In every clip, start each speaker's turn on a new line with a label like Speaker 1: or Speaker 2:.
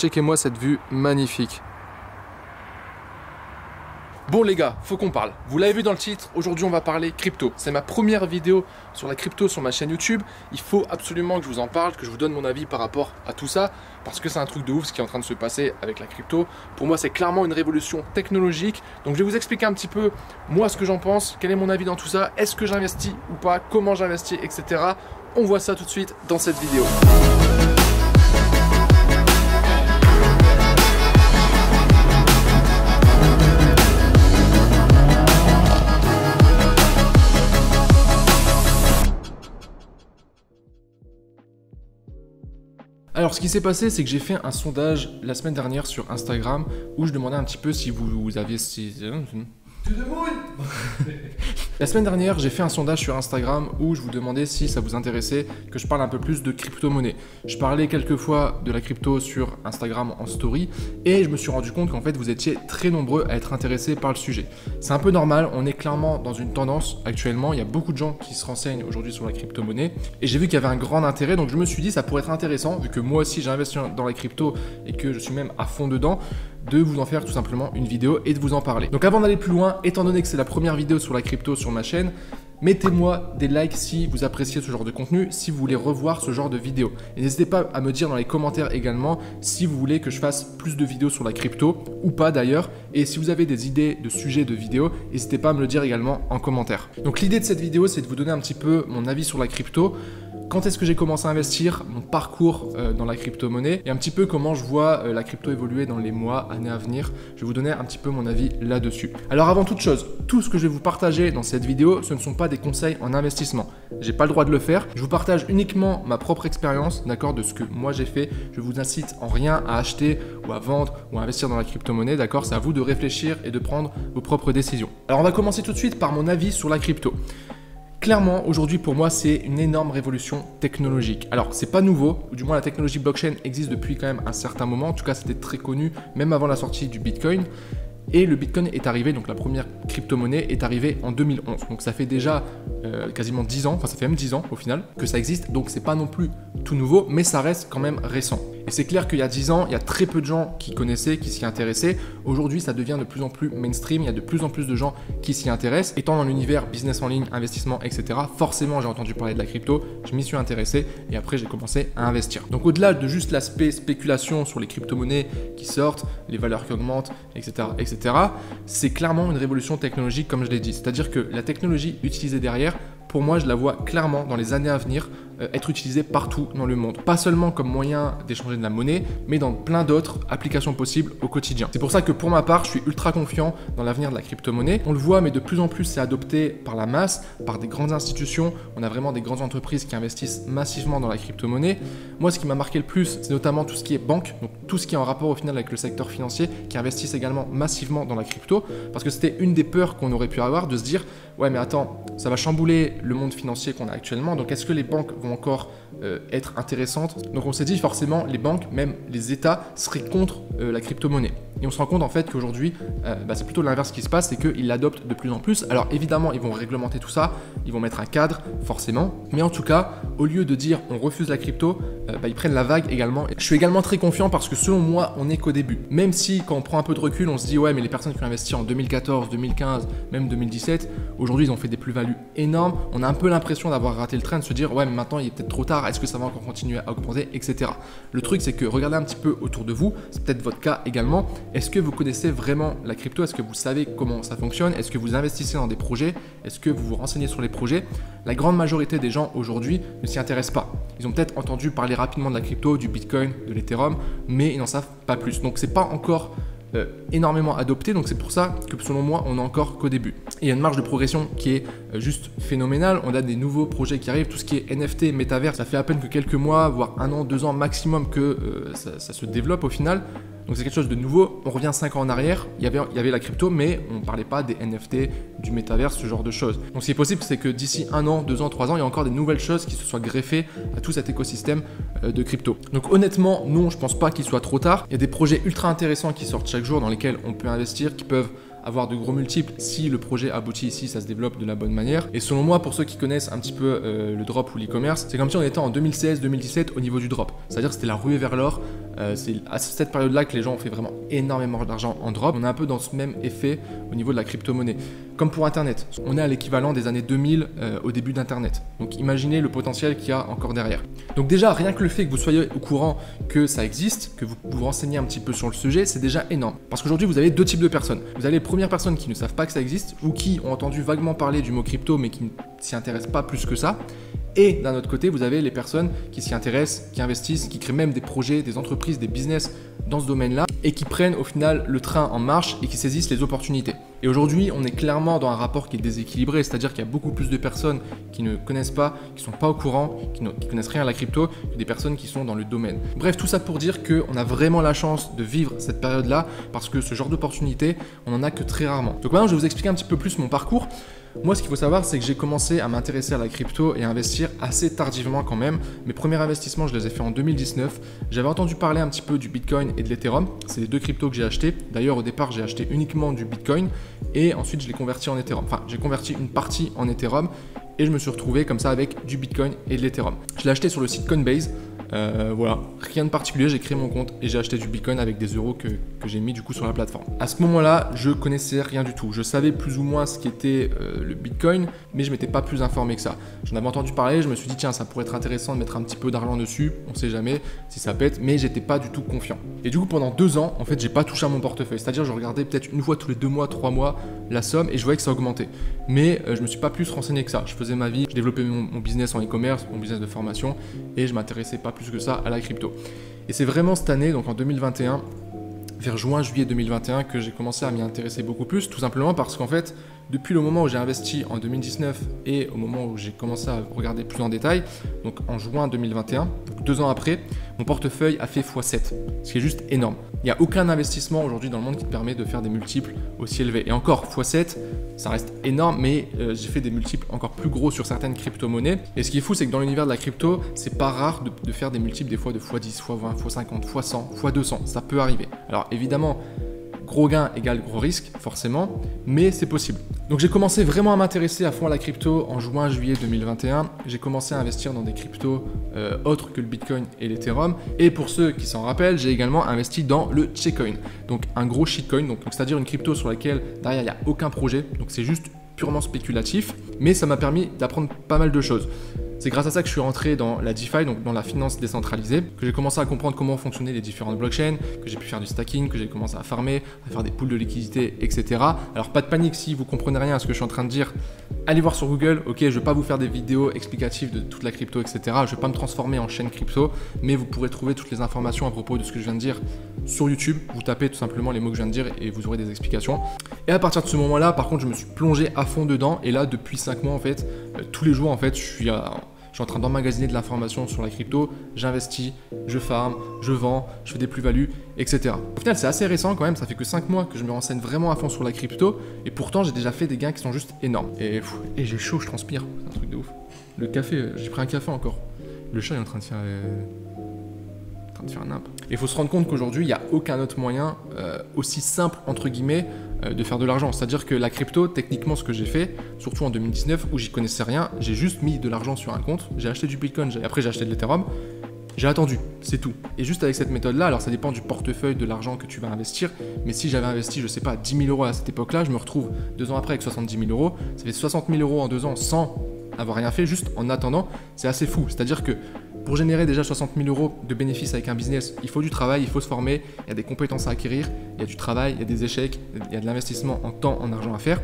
Speaker 1: Checkez-moi cette vue magnifique. Bon les gars, faut qu'on parle. Vous l'avez vu dans le titre, aujourd'hui on va parler crypto. C'est ma première vidéo sur la crypto sur ma chaîne YouTube. Il faut absolument que je vous en parle, que je vous donne mon avis par rapport à tout ça, parce que c'est un truc de ouf ce qui est en train de se passer avec la crypto. Pour moi, c'est clairement une révolution technologique. Donc je vais vous expliquer un petit peu moi ce que j'en pense, quel est mon avis dans tout ça, est-ce que j'investis ou pas, comment j'investis, etc. On voit ça tout de suite dans cette vidéo. Alors ce qui s'est passé, c'est que j'ai fait un sondage la semaine dernière sur Instagram où je demandais un petit peu si vous aviez... La semaine dernière, j'ai fait un sondage sur Instagram où je vous demandais si ça vous intéressait que je parle un peu plus de crypto-monnaie. Je parlais quelques fois de la crypto sur Instagram en story et je me suis rendu compte qu'en fait vous étiez très nombreux à être intéressés par le sujet. C'est un peu normal, on est clairement dans une tendance actuellement, il y a beaucoup de gens qui se renseignent aujourd'hui sur la crypto-monnaie et j'ai vu qu'il y avait un grand intérêt, donc je me suis dit ça pourrait être intéressant vu que moi aussi j'ai investi dans la crypto et que je suis même à fond dedans, de vous en faire tout simplement une vidéo et de vous en parler. Donc avant d'aller plus loin, étant donné que c'est la première vidéo sur la crypto sur ma chaîne, mettez-moi des likes si vous appréciez ce genre de contenu, si vous voulez revoir ce genre de vidéo. Et n'hésitez pas à me dire dans les commentaires également si vous voulez que je fasse plus de vidéos sur la crypto ou pas d'ailleurs. Et si vous avez des idées de sujets de vidéos, n'hésitez pas à me le dire également en commentaire. Donc l'idée de cette vidéo, c'est de vous donner un petit peu mon avis sur la crypto. Quand est-ce que j'ai commencé à investir, mon parcours dans la crypto-monnaie et un petit peu comment je vois la crypto évoluer dans les mois, années à venir. Je vais vous donner un petit peu mon avis là-dessus. Alors avant toute chose, tout ce que je vais vous partager dans cette vidéo, ce ne sont pas des conseils en investissement. J'ai pas le droit de le faire. Je vous partage uniquement ma propre expérience, d'accord, de ce que moi j'ai fait. Je vous incite en rien à acheter ou à vendre ou à investir dans la crypto-monnaie, d'accord. C'est à vous de réfléchir et de prendre vos propres décisions. Alors on va commencer tout de suite par mon avis sur la crypto. Clairement, aujourd'hui, pour moi, c'est une énorme révolution technologique. Alors, c'est pas nouveau, ou du moins la technologie blockchain existe depuis quand même un certain moment. En tout cas, c'était très connu, même avant la sortie du Bitcoin. Et le Bitcoin est arrivé, donc la première crypto-monnaie est arrivée en 2011. Donc ça fait déjà quasiment 10 ans, enfin ça fait même 10 ans au final, que ça existe. Donc c'est pas non plus tout nouveau, mais ça reste quand même récent. Et c'est clair qu'il y a 10 ans, il y a très peu de gens qui connaissaient, qui s'y intéressaient. Aujourd'hui, ça devient de plus en plus mainstream, il y a de plus en plus de gens qui s'y intéressent. Étant dans l'univers business en ligne, investissement, etc., forcément j'ai entendu parler de la crypto, je m'y suis intéressé et après j'ai commencé à investir. Donc au-delà de juste l'aspect spéculation sur les crypto-monnaies qui sortent, les valeurs qui augmentent, etc., c'est clairement une révolution technologique comme je l'ai dit. C'est-à-dire que la technologie utilisée derrière, pour moi, je la vois clairement dans les années à venir être utilisée partout dans le monde. Pas seulement comme moyen d'échanger de la monnaie, mais dans plein d'autres applications possibles au quotidien. C'est pour ça que pour ma part, je suis ultra confiant dans l'avenir de la crypto-monnaie. On le voit, mais de plus en plus, c'est adopté par la masse, par des grandes institutions. On a vraiment des grandes entreprises qui investissent massivement dans la crypto-monnaie. Moi, ce qui m'a marqué le plus, c'est notamment tout ce qui est banque, donc tout ce qui est en rapport au final avec le secteur financier, qui investissent également massivement dans la crypto, parce que c'était une des peurs qu'on aurait pu avoir, de se dire, ouais mais attends, ça va chambouler le monde financier qu'on a actuellement, donc est-ce que les banques vont encore être intéressantes? Donc on s'est dit forcément les banques, même les États seraient contre la crypto-monnaie. Et on se rend compte en fait qu'aujourd'hui, c'est plutôt l'inverse qui se passe, c'est qu'ils l'adoptent de plus en plus. Alors évidemment, ils vont réglementer tout ça, ils vont mettre un cadre, forcément. Mais en tout cas, au lieu de dire on refuse la crypto, ils prennent la vague également. Je suis également très confiant parce que selon moi, on n'est qu'au début. Même si quand on prend un peu de recul, on se dit ouais mais les personnes qui ont investi en 2014, 2015, même 2017, aujourd'hui ils ont fait des plus-values énormes. On a un peu l'impression d'avoir raté le train, de se dire ouais mais maintenant il est peut-être trop tard, est-ce que ça va encore continuer à augmenter, etc. Le truc c'est que regardez un petit peu autour de vous, c'est peut-être votre cas également. Est-ce que vous connaissez vraiment la crypto? Est-ce que vous savez comment ça fonctionne? Est-ce que vous investissez dans des projets? Est-ce que vous vous renseignez sur les projets? La grande majorité des gens aujourd'hui ne s'y intéressent pas. Ils ont peut-être entendu parler rapidement de la crypto, du Bitcoin, de l'Ethereum, mais ils n'en savent pas plus. Donc c'est pas encore énormément adopté, donc c'est pour ça que selon moi on n'est encore qu'au début. Et il y a une marge de progression qui est juste phénoménale. On a des nouveaux projets qui arrivent, tout ce qui est NFT, métavers, ça fait à peine que quelques mois, voire 1 an, 2 ans maximum que ça se développe au final. Donc c'est quelque chose de nouveau. On revient 5 ans en arrière, il y avait la crypto, mais on ne parlait pas des NFT, du métavers, ce genre de choses. Donc ce qui est possible, c'est que d'ici 1 an, 2 ans, 3 ans, il y a encore des nouvelles choses qui se soient greffées à tout cet écosystème de crypto. Donc honnêtement, non, je pense pas qu'il soit trop tard. Il y a des projets ultra intéressants qui sortent chaque jour dans lesquels on peut investir, qui peuvent avoir de gros multiples si le projet aboutit ici, ça se développe de la bonne manière. Et selon moi, pour ceux qui connaissent un petit peu le drop ou l'e-commerce, c'est comme si on était en 2016-2017 au niveau du drop. C'est-à-dire que c'était la ruée vers l'or. C'est à cette période-là que les gens ont fait vraiment énormément d'argent en drop. On est un peu dans ce même effet au niveau de la crypto-monnaie. Comme pour Internet, on est à l'équivalent des années 2000 au début d'Internet. Donc imaginez le potentiel qu'il y a encore derrière. Donc déjà, rien que le fait que vous soyez au courant que ça existe, que vous vous renseignez un petit peu sur le sujet, c'est déjà énorme. Parce qu'aujourd'hui, vous avez deux types de personnes. Vous avez les premières personnes qui ne savent pas que ça existe ou qui ont entendu vaguement parler du mot crypto mais qui ne s'y intéressent pas plus que ça. Et d'un autre côté, vous avez les personnes qui s'y intéressent, qui investissent, qui créent même des projets, des entreprises, des business dans ce domaine-là et qui prennent au final le train en marche et qui saisissent les opportunités. Et aujourd'hui, on est clairement dans un rapport qui est déséquilibré, c'est-à-dire qu'il y a beaucoup plus de personnes qui ne connaissent pas, qui ne sont pas au courant, qui connaissent rien à la crypto, que des personnes qui sont dans le domaine. Bref, tout ça pour dire qu'on a vraiment la chance de vivre cette période-là parce que ce genre d'opportunité, on n'en a que très rarement. Donc maintenant, je vais vous expliquer un petit peu plus mon parcours. Moi, ce qu'il faut savoir, c'est que j'ai commencé à m'intéresser à la crypto et à investir assez tardivement quand même. Mes premiers investissements, je les ai fait en 2019. J'avais entendu parler un petit peu du Bitcoin et de l'Ethereum. C'est les deux cryptos que j'ai achetés. D'ailleurs, au départ, j'ai acheté uniquement du Bitcoin et ensuite, je l'ai converti en Ethereum. Enfin, j'ai converti une partie en Ethereum et je me suis retrouvé comme ça avec du Bitcoin et de l'Ethereum. Je l'ai acheté sur le site Coinbase. Voilà, rien de particulier, j'ai créé mon compte et j'ai acheté du Bitcoin avec des euros que j'ai mis du coup sur la plateforme. À ce moment-là, je connaissais rien du tout. Je savais plus ou moins ce qu'était le Bitcoin, mais je m'étais pas plus informé que ça. J'en avais entendu parler, je me suis dit tiens, ça pourrait être intéressant de mettre un petit peu d'argent dessus, on sait jamais si ça pète, mais j'étais pas du tout confiant. Et du coup, pendant 2 ans, en fait, j'ai pas touché à mon portefeuille. C'est-à-dire, je regardais peut-être une fois tous les 2 mois, 3 mois la somme et je voyais que ça augmentait. Mais je me suis pas plus renseigné que ça. Je faisais ma vie, je développais mon business en e-commerce, mon business de formation et je m'intéressais pas plus que ça à la crypto. Et c'est vraiment cette année, donc en 2021, vers juin-juillet 2021, que j'ai commencé à m'y intéresser beaucoup plus, tout simplement parce qu'en fait, depuis le moment où j'ai investi en 2019 et au moment où j'ai commencé à regarder plus en détail, donc en juin 2021, donc 2 ans après, mon portefeuille a fait x7, ce qui est juste énorme. Il n'y a aucun investissement aujourd'hui dans le monde qui te permet de faire des multiples aussi élevés. Et encore, x7, ça reste énorme, mais j'ai fait des multiples encore plus gros sur certaines crypto-monnaies. Et ce qui est fou, c'est que dans l'univers de la crypto, c'est pas rare de faire des multiples des fois de x10, x20, x50, x100, x200. Ça peut arriver. Alors évidemment, gros gain égale gros risque, forcément, mais c'est possible. Donc j'ai commencé vraiment à m'intéresser à fond à la crypto en juin-juillet 2021. J'ai commencé à investir dans des cryptos autres que le Bitcoin et l'Ethereum. Et pour ceux qui s'en rappellent, j'ai également investi dans le Checkcoin, donc un gros shitcoin, donc c'est-à-dire une crypto sur laquelle derrière il n'y a aucun projet, donc c'est juste purement spéculatif, mais ça m'a permis d'apprendre pas mal de choses. C'est grâce à ça que je suis rentré dans la DeFi, donc dans la finance décentralisée, que j'ai commencé à comprendre comment fonctionnaient les différentes blockchains, que j'ai pu faire du stacking, que j'ai commencé à farmer, à faire des pools de liquidités, etc. Alors pas de panique si vous comprenez rien à ce que je suis en train de dire, allez voir sur Google, ok, je ne vais pas vous faire des vidéos explicatives de toute la crypto, etc. Je ne vais pas me transformer en chaîne crypto, mais vous pourrez trouver toutes les informations à propos de ce que je viens de dire sur YouTube. Vous tapez tout simplement les mots que je viens de dire et vous aurez des explications. Et à partir de ce moment-là, par contre, je me suis plongé à fond dedans et là, depuis 5 mois, en fait, tous les jours, en fait, je suis en train d'emmagasiner de l'information sur la crypto, j'investis, je farm, je vends, je fais des plus-values, etc. Au final, c'est assez récent quand même, ça fait que 5 mois que je me renseigne vraiment à fond sur la crypto, et pourtant j'ai déjà fait des gains qui sont juste énormes. Et j'ai chaud, je transpire, c'est un truc de ouf. Le café, j'ai pris un café encore. Le chat est en train de faire... un nimp. Et il faut se rendre compte qu'aujourd'hui, il n'y a aucun autre moyen aussi simple, entre guillemets, de faire de l'argent. C'est-à-dire que la crypto, techniquement, ce que j'ai fait, surtout en 2019, où j'y connaissais rien, j'ai juste mis de l'argent sur un compte, j'ai acheté du Bitcoin, après j'ai acheté de l'Ethereum, j'ai attendu, c'est tout. Et juste avec cette méthode-là, alors ça dépend du portefeuille de l'argent que tu vas investir, mais si j'avais investi, je sais pas, 10 000 € à cette époque-là, je me retrouve 2 ans après avec 70 000 €, ça fait 60 000 € en 2 ans sans avoir rien fait, juste en attendant, c'est assez fou. C'est-à-dire que pour générer déjà 60 000 € de bénéfices avec un business, il faut du travail, il faut se former, il y a des compétences à acquérir, il y a du travail, il y a des échecs, il y a de l'investissement en temps, en argent à faire.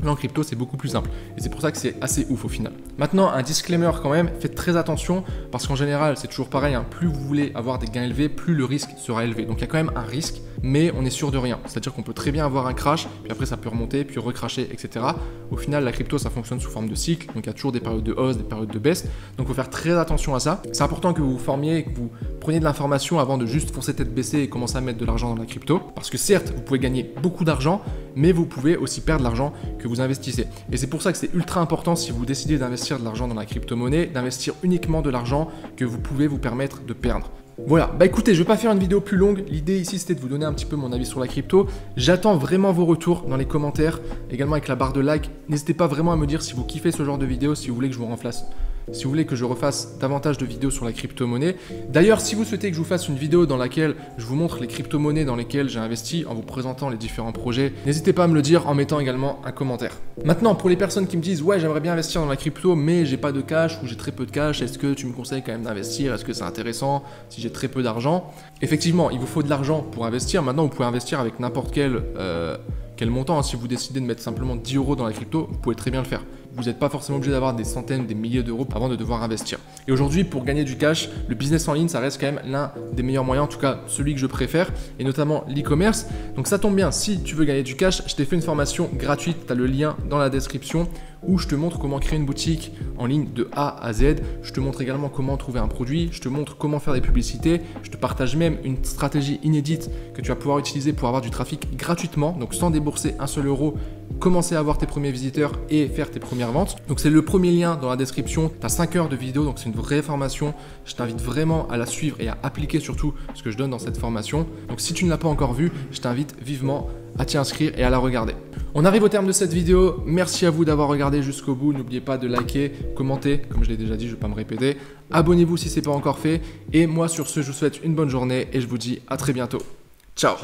Speaker 1: Là, en crypto, c'est beaucoup plus simple. Et c'est pour ça que c'est assez ouf au final. Maintenant, un disclaimer quand même, faites très attention parce qu'en général, c'est toujours pareil, hein, plus vous voulez avoir des gains élevés, plus le risque sera élevé. Donc il y a quand même un risque, mais on est sûr de rien. C'est-à-dire qu'on peut très bien avoir un crash, puis après ça peut remonter, puis recrasher, etc. Au final, la crypto, ça fonctionne sous forme de cycle. Donc il y a toujours des périodes de hausse, des périodes de baisse. Donc il faut faire très attention à ça. C'est important que vous vous formiez et que vous preniez de l'information avant de juste foncer tête baissée et commencer à mettre de l'argent dans la crypto. Parce que certes, vous pouvez gagner beaucoup d'argent, mais vous pouvez aussi perdre l'argent que vous investissez. Et c'est pour ça que c'est ultra important si vous décidez d'investir de l'argent dans la crypto-monnaie, d'investir uniquement de l'argent que vous pouvez vous permettre de perdre. Voilà, bah écoutez, je vais pas faire une vidéo plus longue, l'idée ici c'était de vous donner un petit peu mon avis sur la crypto. J'attends vraiment vos retours dans les commentaires, également avec la barre de like. N'hésitez pas vraiment à me dire si vous kiffez ce genre de vidéo, si vous voulez que je vous si vous voulez que je refasse davantage de vidéos sur la crypto-monnaie. D'ailleurs, si vous souhaitez que je vous fasse une vidéo dans laquelle je vous montre les crypto-monnaies dans lesquelles j'ai investi en vous présentant les différents projets, n'hésitez pas à me le dire en mettant également un commentaire. Maintenant, pour les personnes qui me disent « Ouais, j'aimerais bien investir dans la crypto, mais j'ai pas de cash ou j'ai très peu de cash, est-ce que tu me conseilles quand même d'investir? Est-ce que c'est intéressant si j'ai très peu d'argent ?» Effectivement, il vous faut de l'argent pour investir. Maintenant, vous pouvez investir avec n'importe quel montant. Si vous décidez de mettre simplement 10 € dans la crypto, vous pouvez très bien le faire. Vous n'êtes pas forcément obligé d'avoir des centaines, des milliers d'euros avant de devoir investir. Et aujourd'hui, pour gagner du cash, le business en ligne, ça reste quand même l'un des meilleurs moyens, en tout cas celui que je préfère, et notamment l'e-commerce. Donc ça tombe bien, si tu veux gagner du cash, je t'ai fait une formation gratuite, tu as le lien dans la description, où je te montre comment créer une boutique en ligne de A à Z. Je te montre également comment trouver un produit, je te montre comment faire des publicités, je te partage même une stratégie inédite que tu vas pouvoir utiliser pour avoir du trafic gratuitement, donc sans débourser un seul euro, commencer à avoir tes premiers visiteurs et faire tes premières ventes. Donc c'est le premier lien dans la description, tu as 5 heures de vidéo, donc c'est une vraie formation. Je t'invite vraiment à la suivre et à appliquer surtout ce que je donne dans cette formation. Donc si tu ne l'as pas encore vue, je t'invite vivement à t'y inscrire et à la regarder. On arrive au terme de cette vidéo, merci à vous d'avoir regardé jusqu'au bout, n'oubliez pas de liker, commenter, comme je l'ai déjà dit, je ne vais pas me répéter, abonnez-vous si ce n'est pas encore fait, et moi sur ce, je vous souhaite une bonne journée et je vous dis à très bientôt. Ciao.